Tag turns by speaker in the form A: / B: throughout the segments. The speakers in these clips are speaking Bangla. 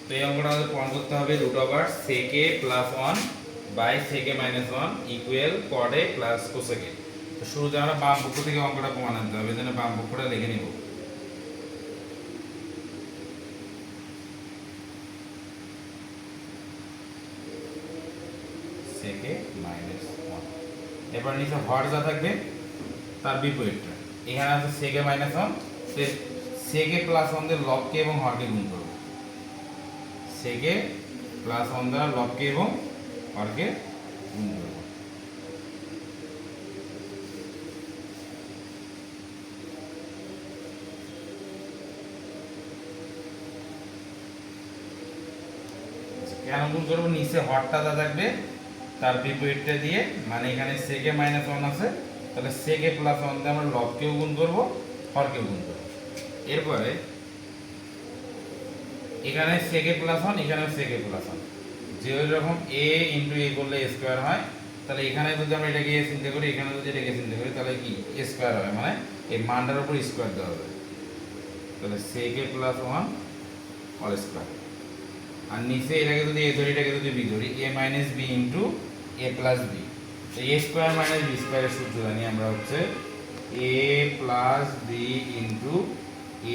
A: তো এই অঙ্কটা আমাদের প্রমাণ করতে হবে root over sec a plus 1 by sec a minus 1 equal cot a plus cosec a। তো শুরুতে আমরা বাম পক্ষ থেকে অঙ্কটা প্রমাণ আনতে হবে, এজন্য বাম পক্ষটা লিখে নিব। sec a মাইনাস 1, এরপর নিচে হর যা থাকবে তার বিপরীতটা। এখানে আছে sec a মাইনাস 1, তো sec a প্লাস 1 দিয়ে লবকে এবং হরকে গুণ করব। sec a প্লাস 1 দ্বারা লবকে এবং হরকে গুণ করব। কেন গুণ করব? নিচে হরটা যা থাকবে তার বিপরীতটা দিয়ে, মানে এখানে sec a মাইনাস 1 আছে, তাহলে sec a প্লাস 1 দিয়ে আমরা লবকেও গুণ করব, হরকেও গুণ করব। এরপরে এখানে sec a প্লাস 1, এখানেও sec a প্লাস 1, যে ওই রকম a ইনটু a করলে a স্কয়ার হয়, তাহলে এখানে যদি আমরা এটাকে a চিন্তা করি, এখানে যদি এটাকে চিন্তা করি, তাহলে কি a স্কয়ার হবে, মানে এই মানটার উপর স্কয়ার দেওয়া হবে। তাহলে sec a plus 1 all square. আর নিচে এটাকে যদি a ধরি, এটাকে যদি b ধরি, a minus b into a plus b। তো a স্কয়ার মাইনাস b স্কয়ারের সূত্র জানি আমরা হচ্ছে a plus b into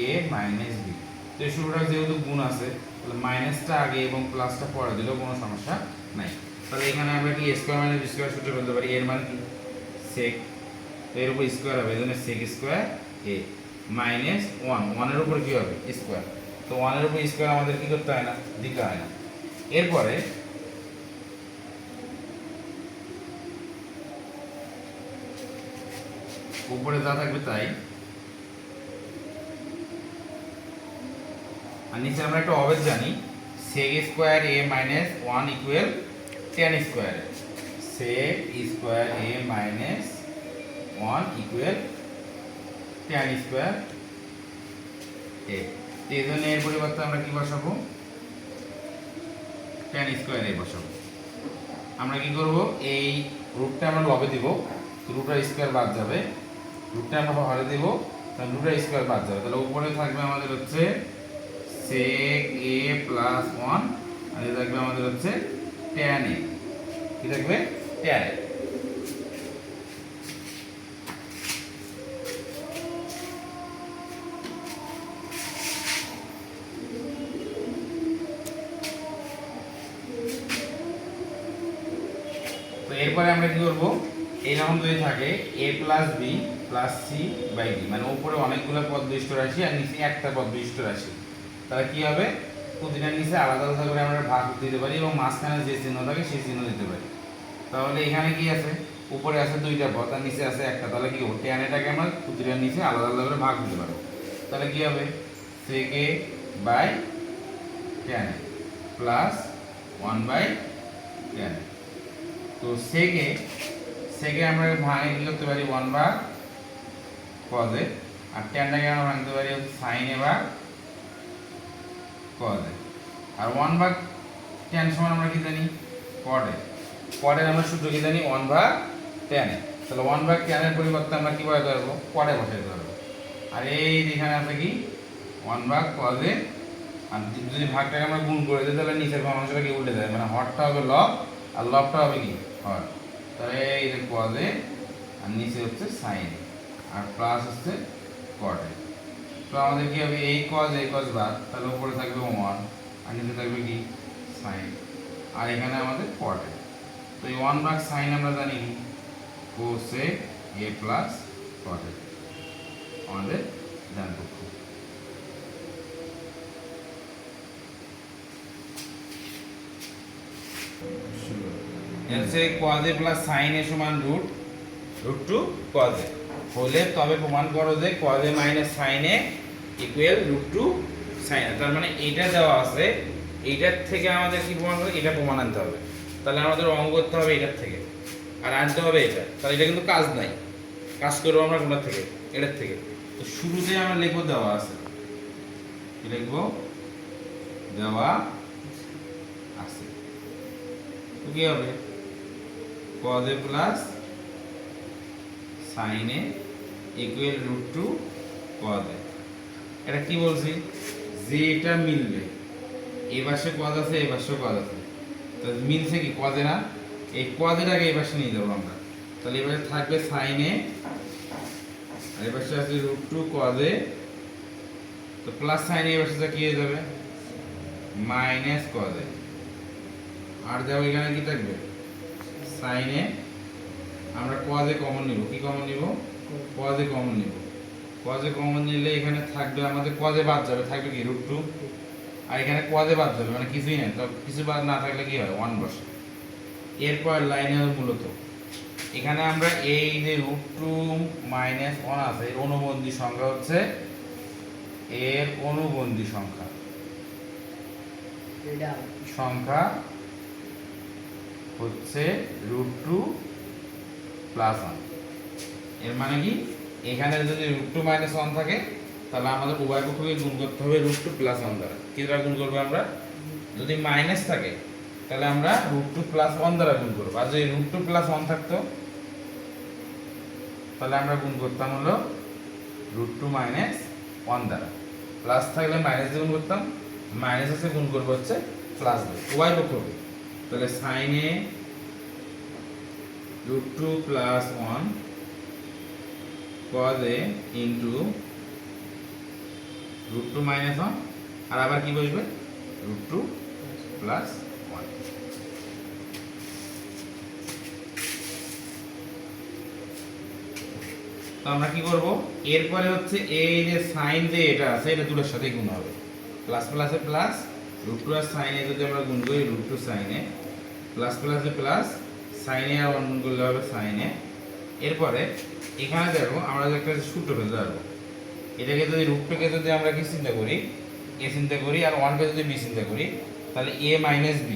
A: a minus b। তো এই সূত্রটা যেহেতু গুণ আছে, তাহলে মাইনাসটা আগে এবং প্লাসটা পরে দিলেও কোনো সমস্যা নাই। তাহলে এখানে আমরা কি a square minus b square সূত্র বলতে পারি, এর মানে কি sec, তো এর উপর স্কয়ার হবে, এজন্য sec স্কয়ার a মাইনাস 1 এর উপর কি হবে স্কয়ার। তো 1 এর উপর স্কয়ার আমাদের কি করতে হয় না, দিতে হয় না। এরপরে উপরে যা থাকবে তাই, আর নিচে আমরা একটা অবেদ জানি sec square a minus 1 equal tan square. sec square a minus 1 equal tan square a। এই জন্য এর পরিবর্তে আমরা কি বসাবো, tan স্কয়ার a বসাবো। আমরা কি করব, এই রুটটা আমরা লবে দিব, রুটের স্কয়ার বাদ যাবে, রুটটা আমরা হরে দিব, তাহলে রুটের স্কয়ার বাদ যাবে। তাহলে উপরে থাকবে আমাদের হচ্ছে sec a প্লাস 1, আর এটা থাকবে আমাদের হচ্ছে tan a। কি থাকবে, tan a। তো এরপরে আমরা কি করব, এইরকম যদি থাকে a plus b plus c by d, মানে উপরে অনেকগুলো পদ বিশিষ্ট রাশি আর নিচে একটা পদ বিশিষ্ট রাশি, তাহলে কি হবে, প্রতিটার নিচে আলাদা আলাদা করে আমরা ভাগ দিতে পারি এবং মাঝখানে যে চিহ্ন থাকে সেই চিহ্ন দিতে পারি। তাহলে এখানে কি আছে, উপরে আছে দুইটা পদ আর নিচে আছে একটা, তাহলে কি হবে, tan এটাকে আমরা প্রতিটার নিচে আলাদা আলাদা করে ভাগ দিতে পারবো। তাহলে কি হবে, sec a by tan a plus 1 by tan a। তো sec a আমরা ভাঙে কি করতে পারি 1 ভাগ cos a, আর tanটাকে আমরা ভাঙতে পারি sin a ভাগ cos a। আর 1 ভাগ tan সমান আমরা কি জানি cot a, cot এর আমরা সূত্র কি জানি 1 ভাগ tan a। তাহলে 1 ভাগ tan এর পরিবর্তে আমরা কি বসাতে পারবো, cot a বসাতে পারবো। আর এই এখানে আছে কি 1 ভাগ cos a, আর যদি ভাগটাকে আমরা গুণ করে দিই তাহলে নিচের অংশটা কি উল্টে যায়, মানে হরটা হবে লব আর লবটা হবে কি হর। তাহলে এই যে cos a আর নিচে হচ্ছে sin a আর প্লাস হচ্ছে cot a। তো আমাদের কি হবে, এই cos বাদ, তাহলে উপরে থাকবে 1 আর নিচে থাকবে কি sin, আর এখানে আমাদের cot a। তো এই 1 ভাগ sin আমরা জানি কি cos a plus cot a আমাদের ডান পক্ষ। এরছে cos a plus sin a সমান রুট টু cos a হলে তবে প্রমাণ করো যে cos a minus sin a equal root two sin a। তার মানে এইটা দেওয়া আছে, এইটার থেকে আমাদের কি প্রমাণ করতে, এটা প্রমাণ আনতে হবে। তাহলে আমাদের অঙ্ক করতে হবে এটার থেকে আর আনতে হবে এটা। তাহলে এটা কিন্তু কাজ নাই, কাজ করবো আমরা কোনটার থেকে, এটার থেকে। তো শুরুতে আমরা লিখবো দেওয়া আছে, কি লিখবো, দেওয়া আছে। তো কি হবে, cos a plus sin a equal root two cos a। এটা কি বলছি, যে এটা মিলবে এই পাশে কজ আছে, এই পাশে কজ আছে, তো মিলছে কি কজে না? এই কজেটাকে এই পাশে নিয়ে যাবো আমরা, তাহলে এবারে থাকবে সাইনে, আর এই পাশে আছে √2 কজে, তো প্লাস সাইনে এই পাশে কি হয়ে যাবে? মাইনাস কজে, আর যাবো এখানে কি থাকবে? সাইনে। আমরা কজে কমন নিব, কি কমন নিব? কজে কমন নিব। কজে কমন নিলে এখানে থাকবে আমাদের, কজে বাদ যাবে, থাকবে কি √2, আর এখানে কজে বাদ যাবে মানে কিছুই নেই, তো কিছু বাদ না থাকলে কি হয়? 1 বসে। এরপর লাইনে মূলত এখানে আমরা এই যে √2 - 1 আছে, এর অনুবন্ধী সংখ্যা হচ্ছে, এর অনুবন্ধী সংখ্যা হচ্ছে √2 + 1। এর মানে কি, এখানে যদি √2 - 1 থাকে তাহলে আমাদের উভয় পক্ষকে গুণ করতে হবে √2 + 1 দ্বারা। কি দ্বারা গুণ করবো আমরা? যদি মাইনাস থাকে তাহলে আমরা √2 + 1 দ্বারা গুণ করবো, আর যদি √2 + 1 থাকতো তাহলে আমরা গুণ করতাম হলো √2 - 1 দ্বারা। প্লাস থাকলে মাইনাস দিয়ে গুণ করতাম, মাইনাস আছে গুণ করবো হচ্ছে প্লাস দিয়ে, উভয় পক্ষকে। তাহলে সাইনে √2 + 1 cos a ইন্টু √2 - 1, আর আবার কি বসবে? √2 + 1। তো আমরা কি করব? এরপরে হচ্ছে এই যে সাইন যে এটা আছে, এটা দুটোর সাথে গুণ হবে, প্লাস প্লাসে প্লাস, √2 আর সাইনে যদি আমরা গুণ করি √2 সাইনে, প্লাস প্লাসে প্লাস, সাইনে আর 1 গুণ করলে হবে সাইনে। এরপরে এখানে দেখো আমরা যে একটা সূত্র ফেলতে পারবো, এটাকে যদি √2কে যদি আমরা কি চিন্তা করি, a চিন্তা করি, আর 1কে যদি b চিন্তা করি, তাহলে a - b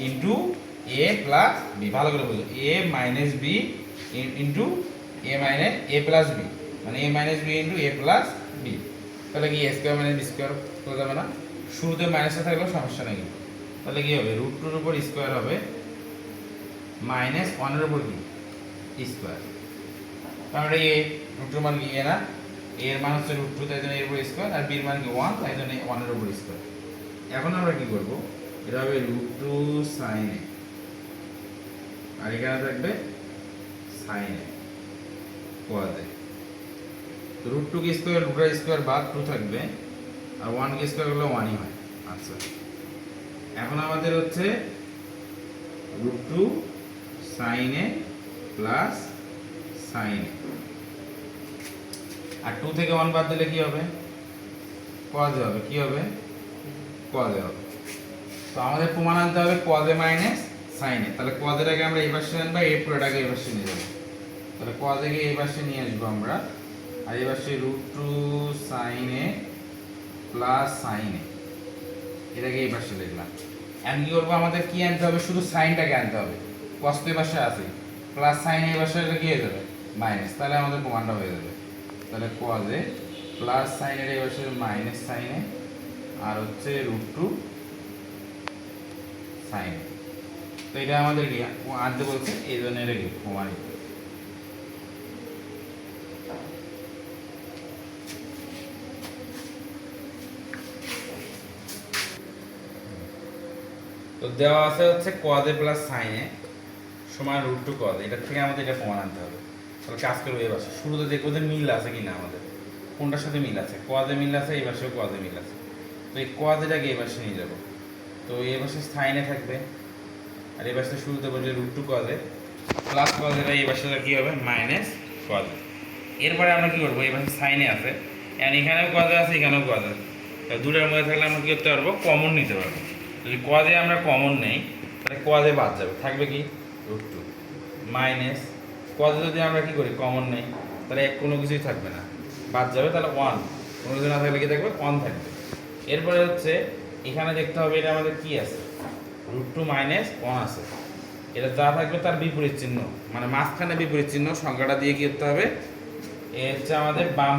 A: into a + b, ভালো করে বুঝো, a - b into a + b, মানে a - b into a + b, তাহলে কি a² - b² করা যাবে না? শুরুতে মাইনাসটা থাকলেও সমস্যা নেই, তাহলে কি হবে? √2 এর উপর স্কয়ার হবে, -1 এর উপর কি স্কয়ার, কারণ এটা a, √2 মান কি a না? a এর মান হচ্ছে √2, তাই জন্য এর উপর স্কয়ার, আর b এর মান কি 1, তাই জন্য 1 এর উপর স্কয়ার। এখন আমরা কি করব? এটা হবে √2 sin a, আর এখানে থাকবে sin a cos a। তো √2 কে স্কয়ার, √2 স্কয়ার বাদ 2 থাকবে, আর 1 কে স্কয়ার করলে 1ই হয়। আচ্ছা, এখন আমাদের হচ্ছে √2 sin a plus sin a, আর 2 থেকে 1 বাদ দিলে কি হবে? cos a হবে। কি হবে? cos a হবে। তো আমাদের প্রমাণ আনতে হবে cos a minus sin a, তাহলে cos a টাকে আমরা এই পাশে আনবো, এই পুরোটাকে এই পাশে নিয়ে যাবো, তাহলে cos a কে এই পাশে নিয়ে আসবো আমরা, আর এই পাশে √2 sin a plus sin a, এটাকে এই পাশে লিখলাম। এখন কি করবো? আমাদের কি আনতে হবে? শুধু সাইনটাকে আনতে হবে, cos তো এই পাশে আছে, প্লাস sin এই পাশে কি হয়ে যাবে? মাইনাস, তাহলে আমাদের প্রমাণটা হয়ে যাবে। তাহলে cos a প্লাস sin এর এই পাশে মাইনাস sin a, আর হচ্ছে √2 sin a। তো এটা আমাদের কি আনতে বলছে, এই জন্য এটা কি প্রমাণিত। তো দেওয়া আছে হচ্ছে cos a plus sin a সমান √2 cos a, এটা থেকে আমাদের এটা প্রমাণ আনতে হবে। তাহলে কাজ করবো এই পাশে, শুরুতে দেখবো যে মিল আছে কিনা, আমাদের কোনটার সাথে মিল আছে, cos a মিল আছে, এই পাশেও cos a মিল আছে, তো এই cos এটাকে এই পাশে নিয়ে যাবো, তো এই পাশে sin a থাকবে, আর এই পাশে শুরুতে বলছে √2 cos a plus cos a, এই পাশে কি হবে? Minus cos a। এরপরে আমরা কি করবো? এই পাশে sin a আছে, এখানেও cos a আছে, এখানেও cos a আছে, তো দুটোর মধ্যে থাকলে আমরা কি করতে পারবো? কমন নিতে পারবো। যদি cos a আমরা কমন নেই তাহলে cos a বাদ যাবে, থাকবে কি? √2 মাইনাস cos a যদি আমরা কি করি? কমন নেই, তাহলে কোনো কিছুই থাকবে না, বাদ যাবে, তাহলে 1, কোনো কিছু না থাকলে কি থাকবে? 1 থাকবে। এরপরে হচ্ছে এখানে দেখতে হবে এটা আমাদের কি আছে, √2 - 1 আছে, এটা যা থাকবে তার বিপরীত চিহ্ন, মানে মাঝখানে বিপরীত চিহ্ন সংখ্যাটা দিয়ে কি করতে হবে? এ হচ্ছে আমাদের বাম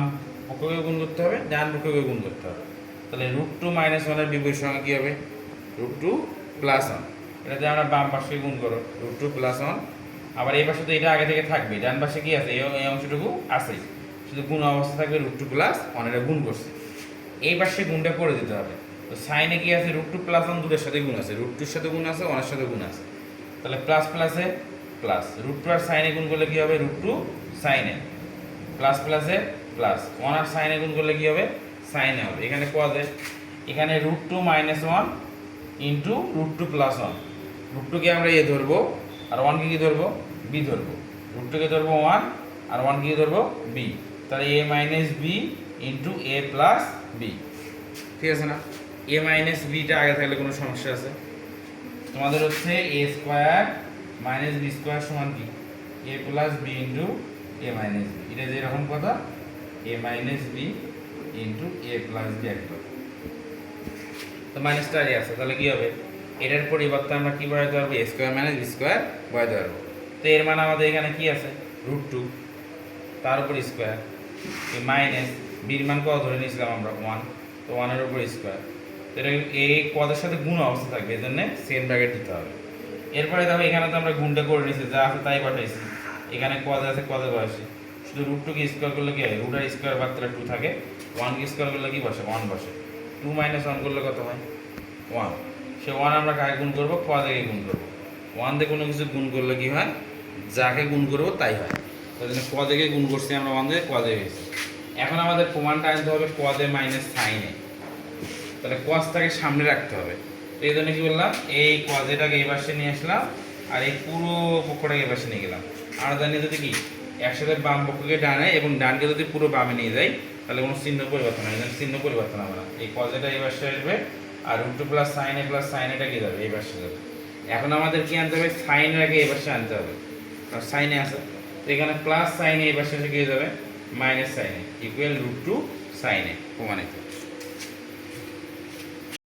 A: পক্ষকে গুণ করতে হবে, ডান পক্ষকে গুণ করতে হবে, তাহলে √2 - 1 এর বিপরীত সংখ্যা কি হবে? √2 + 1, এটাতে আমরা বাম পাশে গুণ করো √2 + 1, আবার এই পাশে তো এটা আগে থেকে থাকবে, ডান পাশে কি আছে? এই অংশটুকু আছেই, শুধু গুণ অবস্থা থাকবে √2 + 1, এটা গুণ করছে, এই পাশে গুণটা করে দিতে হবে, তো সাইনে কি আছে রুট টু প্লাস ওয়ান দুটোর সাথে গুণ আছে, রুট টুর সাথে গুণ আছে, ওয়ানের সাথে গুণ আছে, তাহলে প্লাস প্লাসে প্লাস, রুট টু আর সাইনে গুণ করলে কি হবে রুট টু সাইনে, প্লাস প্লাসে প্লাস, ওয়ান আর সাইনে গুণ করলে কি হবে সাইনে হবে। এখানে কজে, এখানে root two minus one into root two plus one, root টুকে আমরা এ ধরবো আর ওয়ানকে কি ধরবো বি ধরবো, রুট টুকে ধরবো ওয়ান আর ওয়ানকে কি ধরবো বি, তাহলে এ মাইনাস বি ইন্টু এ প্লাস বি, ঠিক আছে না? এ মাইনাস বিটা আগে থাকলে কোনো সমস্যা আছে? তোমাদের হচ্ছে এ স্কোয়ার মাইনাস বি স্কোয়ার সমান কি এ প্লাস বি ইন্টু এ মাইনাস বি, এটা যেরকম কথা এ মাইনাস বি ইন্টু এ প্লাস বি একদম, তো মাইনাসটারই আছে, তাহলে কি হবে এটার পরিবর্তে আমরা কি বসাতে পারবো এ স্কোয়ার মাইনাস বি স্কোয়ার বসাতে পারবো। তো এর মানে আমাদের এখানে কি আছে রুট টু, তার উপর স্কোয়ার, এই মাইনাস বির মান কত ধরে নিয়েছিলাম আমরা ওয়ান, তো ওয়ানের উপর স্কোয়ার, তো এটা এই পদের সাথে গুণ অবস্থা থাকবে, এই জন্য সেম ব্র্যাকেট দিতে হবে। এরপরে দেখো এখানে তো আমরা গুণটা করে নিয়েছি, যা আছে তাই পাঠাইছি, এখানে কদ আছে কদে বসে, শুধু রুট টুকে স্কোয়ার করলে কি হয় রুট আর স্কোয়ার বাদ দিলে টু থাকে, ওয়ানকে স্কোয়ার করলে কি বসে ওয়ান বসে, টু মাইনাস ওয়ান করলে কত হয় ওয়ান, সে ওয়ান আমরা কাকে গুণ করবো কদে গুণ করবো, ওয়ান দিয়ে কোনো কিছু গুণ করলে কি হয় যাকে গুণ করবো তাই হয়, তাই জন্য কদে গুণ করছি আমরা ওয়ান দিয়ে কদে হয়েছে। এখন আমাদের প্রমাণটা আনতে হবে কদে মাইনাস সাইনে, তাহলে কসটাকে সামনে রাখতে হবে, তো এই জন্য কি বললাম এই কজেটাকে এই পাশে নিয়ে আসলাম আর এই পুরো পক্ষটাকে এই পাশে নিয়ে গেলাম, আমরা জানি যদি কি একসাথে বাম পক্ষকে ডানে এবং ডানকে যদি পুরো বামে নিয়ে যাই তাহলে কোনো চিহ্ন পরিবর্তন হয়, চিহ্ন পরিবর্তন হবে না, এই কজেটা এই পাশে আসবে আর রুট টু প্লাস সাইন এটা কি যাবে এই পাশে যাবে। এখন আমাদের কি আনতে হবে সাইনের আগে এই পাশে আনতে হবে, আর সাইনে আছে তো এখানে প্লাস সাইনে এই পাশে কি হয়ে যাবে মাইনাস সাইনে ইকুয়াল রুট টু সাইনে, প্রমাণিত।